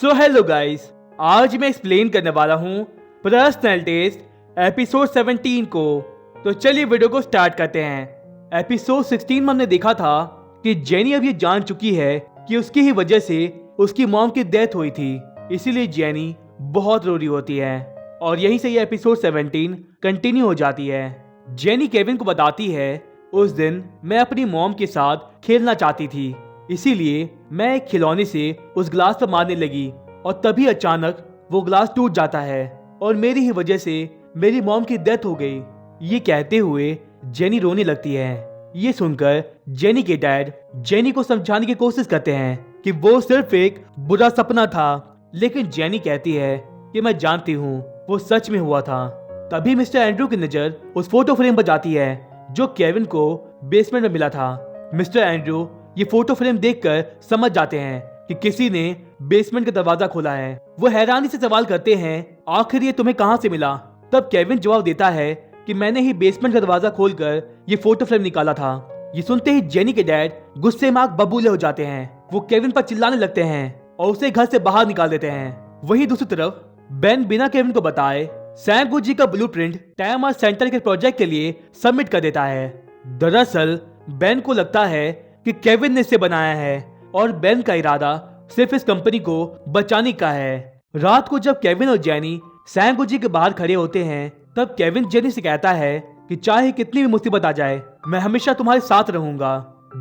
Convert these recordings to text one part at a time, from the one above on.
So hello guys, आज मैं explain करने वाला हूँ पर्सनल टेस्ट एपिसोड 17 को। तो चलिए वीडियो को स्टार्ट करते हैं। एपिसोड 16 में हमने देखा था कि जेनी अब ये जान चुकी है कि उसकी ही वजह से उसकी मॉम की डेथ हुई थी, इसीलिए जेनी बहुत रो रही होती है। और यहीं से ये एपिसोड 17 कंटिन्यू हो जाती है। जेनी केविन को बताती है, उस दिन मैं अपनी मॉम के साथ खेलना चाहती थी, इसीलिए मैं एक खिलौने से उस ग्लास पर मारने लगी और तभी अचानक वो ग्लास टूट जाता है और मेरी ही वजह से मेरी मॉम की डेथ हो गई। ये कहते हुए जेनी रोने लगती है। ये सुनकर जेनी के डैड जेनी को समझाने की कोशिश करते हैं कि वो सिर्फ एक बुरा सपना था, लेकिन जेनी कहती है कि मैं जानती हूँ वो सच में हुआ था। तभी मिस्टर एंड्रू की नजर उस फोटो फ्रेम पर जाती है जो केविन को बेसमेंट में मिला था। मिस्टर एंड्रू ये फोटो फ्रेम देखकर समझ जाते हैं कि किसी ने बेसमेंट का दरवाजा खोला है। वो हैरानी से सवाल करते हैं, आखिर ये तुम्हें कहां से मिला? तब केविन जवाब देता है कि मैंने ही बेसमेंट का दरवाजा खोलकर ये फोटो फ्रेम निकाला था। ये सुनते ही जेनी के डैड गुस्से में आग बबूले हो जाते हैं। वो केविन पर चिल्लाने लगते हैं और उसे घर से बाहर निकाल देते हैं। वहीं दूसरी तरफ बेन बिना केविन को बताए सैम गुजी का ब्लूप्रिंट टाइम आर्ट सेंटर के प्रोजेक्ट के लिए सबमिट कर देता है। दरअसल बेन को लगता है कि केविन ने इसे बनाया है और बेन का इरादा सिर्फ इस कंपनी को बचाने का है। रात को जब केविन और जेनी सैम गुजी के बाहर खड़े होते हैं, तब केविन जेनी से कहता है कि चाहे कितनी भी मुसीबत आ जाए, मैं हमेशा तुम्हारे साथ रहूंगा।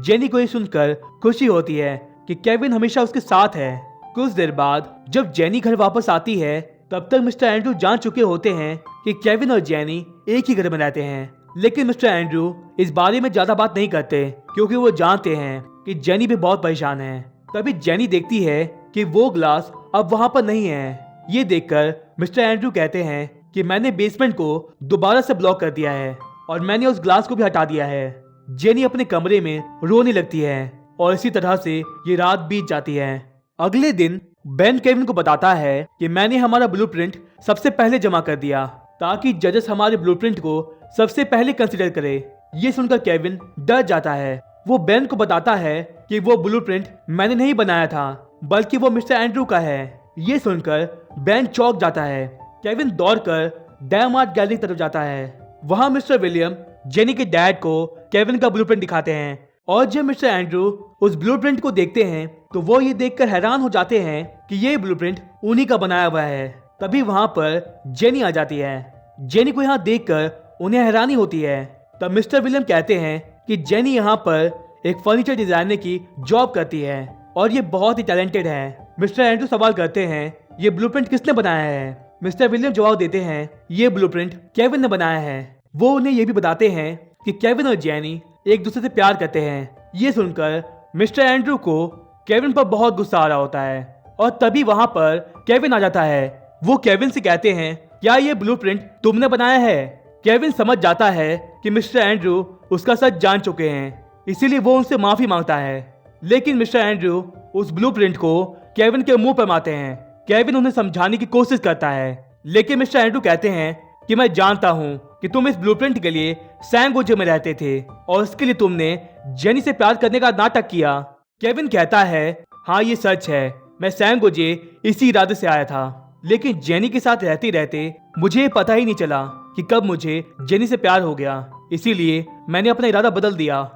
जेनी को ये सुनकर खुशी होती है कि केविन हमेशा उसके साथ है। कुछ देर बाद जब जेनी घर वापस आती है, तब तक मिस्टर एंड्रू जान चुके होते हैं कि केविन और जेनी एक ही घर में रहते हैं। लेकिन मिस्टर एंड्रू इस बारे में ज्यादा बात नहीं करते क्योंकि वो जानते हैं कि जेनी भी बहुत परेशान है। तभी जेनी देखती है कि वो ग्लास अब वहां पर नहीं है। ये देखकर मिस्टर एंड्रू कहते हैं कि मैंने बेसमेंट को दोबारा से ब्लॉक कर दिया है और मैंने उस ग्लास को भी हटा दिया है। जेनी अपने कमरे में रोने लगती है और इसी तरह से ये रात बीत जाती है। अगले दिन बेन केविन को बताता है कि मैंने हमारा ब्लूप्रिंट सबसे पहले जमा कर दिया ताकि जजेस हमारे ब्लूप्रिंट को सबसे पहले कंसीडर करे। ये सुनकर केविन डर जाता है। वो बेन को बताता है कि वो ब्लूप्रिंट मैंने नहीं बनाया था, बल्कि वो मिस्टर एंड्रू का है। ये सुनकर बेन चौंक जाता है। केविन दौड़कर डैम आर्ट गैलरी की तरफ जाता है। वहां मिस्टर विलियम जेनी के डैड को केविन का ब्लूप्रिंट दिखाते हैं और जब मिस्टर एंड्रू उस ब्लूप्रिंट को देखते हैं तो वो ये देखकर हैरान हो जाते हैं कि ये ब्लूप्रिंट उन्हीं का बनाया हुआ है। तभी वहां पर जेनी आ जाती है। जेनी को यहाँ देखकर उन्हें हैरानी होती है। तब मिस्टर विलियम कहते हैं कि जेनी यहाँ पर एक फर्नीचर डिजाइनर की जॉब करती है और ये बहुत ही टैलेंटेड है। मिस्टर एंड्रू सवाल करते हैं, ये ब्लूप्रिंट किसने बनाया है? मिस्टर विलियम जवाब देते हैं, ये ब्लूप्रिंट केविन ने बनाया है। वो उन्हें ये भी बताते हैं कि केविन और जेनी एक दूसरे से प्यार करते हैं। ये सुनकर मिस्टर एंड्रू को केविन पर बहुत गुस्सा आ रहा होता है और तभी वहां पर केविन आ जाता है। वो केविन से कहते हैं, क्या ये ब्लूप्रिंट तुमने बनाया है? केविन समझ जाता है कि मिस्टर एंड्रू उसका सच जान चुके हैं, इसीलिए वो उनसे माफी मांगता है। लेकिन मिस्टर एंड्रू उस ब्लूप्रिंट को केविन के मुंह पर मारते हैं। केविन उन्हें समझाने की कोशिश करता है, लेकिन मिस्टर एंड्रू कहते हैं कि मैं जानता हूँ कि तुम इस ब्लूप्रिंट के लिए सैंगोजे में रहते थे और इसके लिए तुमने जेनी से प्यार करने का नाटक किया। केविन कहता है, हाँ ये सच है, मैं सैंगोजे इसी इरादे से आया था, लेकिन जेनी के साथ रहते रहते मुझे पता ही नहीं चला कि कब मुझे जेनी से प्यार हो गया, इसीलिए मैंने अपना इरादा बदल दिया।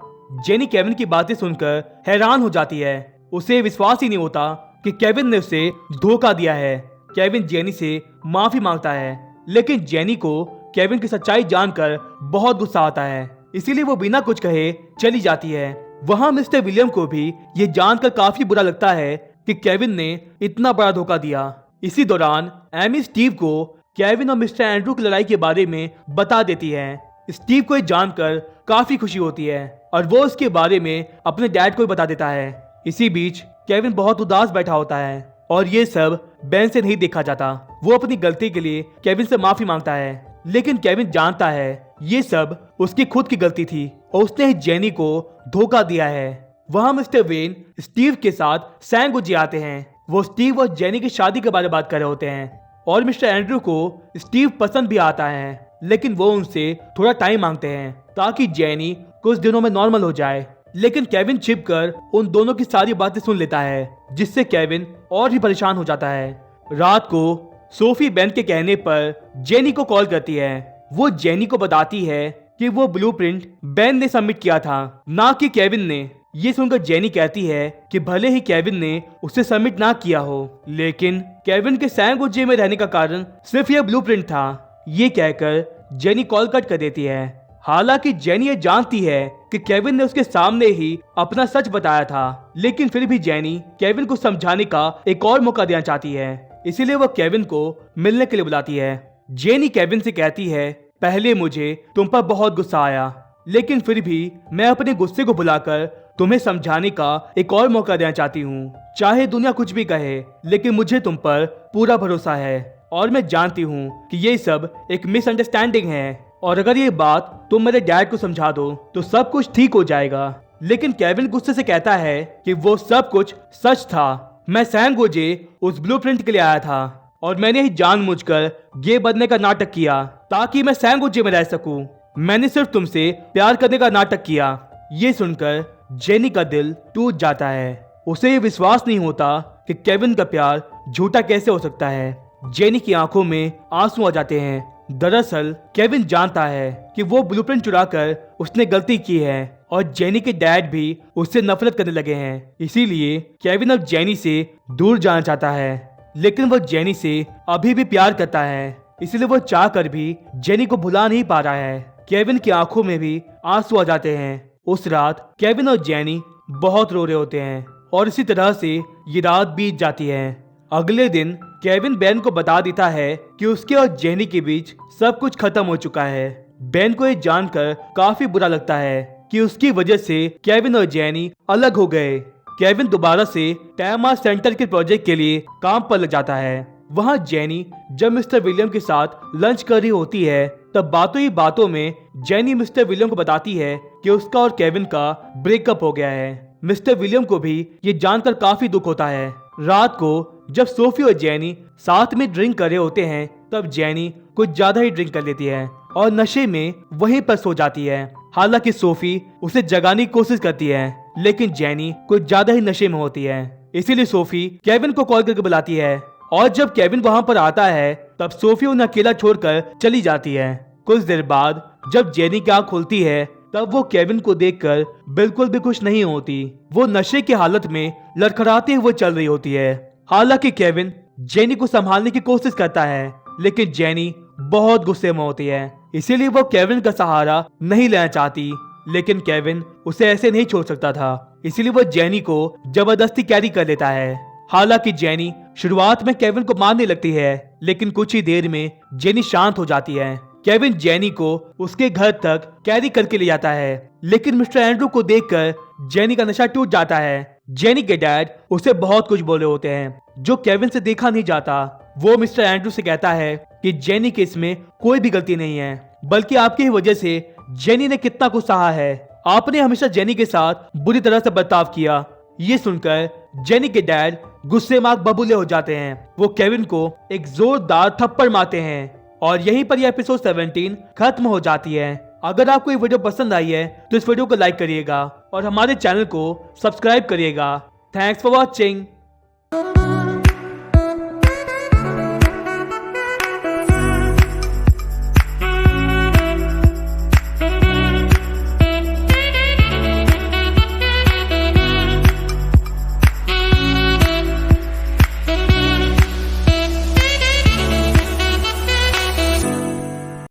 जेनी केविन की बातें सुनकर हैरान हो जाती है। उसे विश्वास ही नहीं होता कि केविन ने उसे धोखा दिया है। केविन जेनी से माफी मांगता है, लेकिन जेनी को केविन की सच्चाई जानकर बहुत गुस्सा आता है, इसीलिए वो बिना कुछ कहे चली जाती है। वहां मिस्टर विलियम को भी ये जानकर काफी बुरा लगता है कि केविन ने इतना बड़ा धोखा दिया। इसी दौरान एमी स्टीव को केविन और मिस्टर एंड्रू की लड़ाई के बारे में बता देती है। स्टीव को ये जानकर काफी खुशी होती है और वो उसके बारे में अपने डैड को भी बता देता है। इसी बीच केविन बहुत उदास बैठा होता है और ये सब बेन से नहीं देखा जाता। वो अपनी गलती के लिए केविन से माफी मांगता है, लेकिन केविन जानता है ये सब उसकी खुद की गलती थी और उसने ही जेनी को धोखा दिया है। वहां मिस्टर वेन स्टीव के साथ सैंगोजे आते हैं। वो स्टीव और जेनी की शादी के बारे में बात कर रहे होते हैं और मिस्टर एंड्रू को स्टीव पसंद भी आता है, लेकिन वो उनसे थोड़ा टाइम मांगते हैं ताकि जेनी कुछ दिनों में नॉर्मल हो जाए। लेकिन केविन छिपकर उन दोनों की सारी बातें सुन लेता है, जिससे केविन और भी परेशान हो जाता है। रात को सोफी बेन के कहने पर जेनी को कॉल करती है। वो जेनी को बताती है कि वो ब्लूप्रिंट बेन ने सबमिट किया था, ना कि केविन ने। ये सुनकर जेनी कहती है कि भले ही केविन ने उसे सबमिट ना किया हो, लेकिन केविन के सैंगोजे में रहने का कारण सिर्फ यह ब्लूप्रिंट था। ये कहकर जेनी कॉल कट कर देती है। हालांकि जेनी ये जानती है कि केविन ने उसके सामने ही अपना सच बताया था, लेकिन फिर भी जेनी केविन को समझाने का एक और मौका देना चाहती है। इसीलिए वो केविन को मिलने के लिए बुलाती है। जेनी केविन से कहती है, पहले मुझे तुम पर बहुत गुस्सा आया, लेकिन फिर भी मैं अपने गुस्से को भुलाकर तुम्हें समझाने का एक और मौका देना चाहती हूँ। चाहे दुनिया कुछ भी कहे, लेकिन मुझे तुम पर पूरा भरोसा है और मैं जानती हूँ कि ये सब एक मिसअंडरस्टैंडिंग है, और अगर ये बात तुम मेरे डैड को समझा दो तो सब कुछ ठीक हो जाएगा। लेकिन केविन गुस्से से कहता है कि वो सब कुछ सच था। मैं सैंगोजे उस ब्लूप्रिंट के लिए आया था और मैंने ही जानबूझकर गे बनने का नाटक किया ताकि मैं सैंगोजे में रह सकूं। मैंने सिर्फ तुमसे प्यार करने का नाटक किया। ये सुनकर जेनी का दिल टूट जाता है। उसे ये विश्वास नहीं होता कि केविन का प्यार झूठा कैसे हो सकता है। जेनी की आंखों में आंसू आ जाते हैं। दरअसल केविन जानता है कि वो ब्लूप्रिंट चुराकर उसने गलती की है और जेनी के डैड भी उससे नफरत करने लगे हैं। इसीलिए केविन अब जेनी से दूर जाना चाहता है, लेकिन वो जेनी से अभी भी प्यार करता है। इसलिए वो चाह कर भी जेनी को भुला नहीं पा रहा है। केविन की आंखों में भी आंसू आ जाते हैं। उस रात केविन और जेनी बहुत रो रहे होते हैं और इसी तरह से ये रात बीत जाती है। अगले दिन केविन बेन को बता देता है कि उसके और जेनी के बीच सब कुछ खत्म हो चुका है। बेन को ये जानकर काफी बुरा लगता है कि उसकी वजह से केविन और जेनी अलग हो गए। केविन दोबारा से टैमा सेंटर के प्रोजेक्ट के लिए काम पर लग जाता है। वहाँ जेनी जब मिस्टर विलियम के साथ लंच कर रही होती है, तब बातों ही बातों में जेनी मिस्टर विलियम को बताती है कि उसका और केविन का ब्रेकअप हो गया है। मिस्टर विलियम को भी ये जानकर काफी दुख होता है। रात को जब सोफी और जेनी साथ में ड्रिंक कर रहे होते हैं, तब जेनी कुछ ज्यादा ही ड्रिंक कर लेती है और नशे में वहीं पर सो जाती है। हालांकि सोफी उसे जगाने की कोशिश करती है, लेकिन जेनी कुछ ज्यादा ही नशे में होती है। इसीलिए सोफी केविन को कॉल करके बुलाती है और जब केविन वहां पर आता है, तब सोफी उन्हें अकेला छोड़कर चली जाती है। कुछ देर बाद जब जेनी की आंख खुलती है, तब वो केविन को देखकर बिल्कुल भी खुश नहीं होती। वो नशे की हालत में लड़खड़ाते हुए चल रही होती है। हालांकि केविन जेनी को संभालने की कोशिश करता है, लेकिन जेनी बहुत गुस्से में होती है। इसीलिए वो केविन का सहारा नहीं लेना चाहती, लेकिन केविन उसे ऐसे नहीं छोड़ सकता था। इसीलिए वो जेनी को जबरदस्ती कैरी कर लेता है। हालांकि जेनी शुरुआत में केविन को मारने लगती है, लेकिन कुछ ही देर में जेनी शांत हो जाती है। केविन जेनी को उसके घर तक कैरी करके ले जाता है, लेकिन मिस्टर एंड्रू को देखकर जेनी का नशा टूट जाता है। जेनी के डैड उसे बहुत कुछ बोले होते हैं जो केविन से देखा नहीं जाता। वो मिस्टर एंड्रू से कहता है कि जेनी के इसमें कोई भी गलती नहीं है, बल्कि आपकी ही वजह से जेनी ने कितना कुछ सहा है। आपने हमेशा जेनी के साथ बुरी तरह से बर्ताव किया। ये सुनकर जेनी के डैड गुस्से में आग बबूले हो जाते हैं। वो केविन को एक जोरदार थप्पड़ मारते हैं और यहीं पर यह एपिसोड 17 खत्म हो जाती है। अगर आपको ये वीडियो पसंद आई है तो इस वीडियो को लाइक करिएगा और हमारे चैनल को सब्सक्राइब करिएगा। Thanks for watching.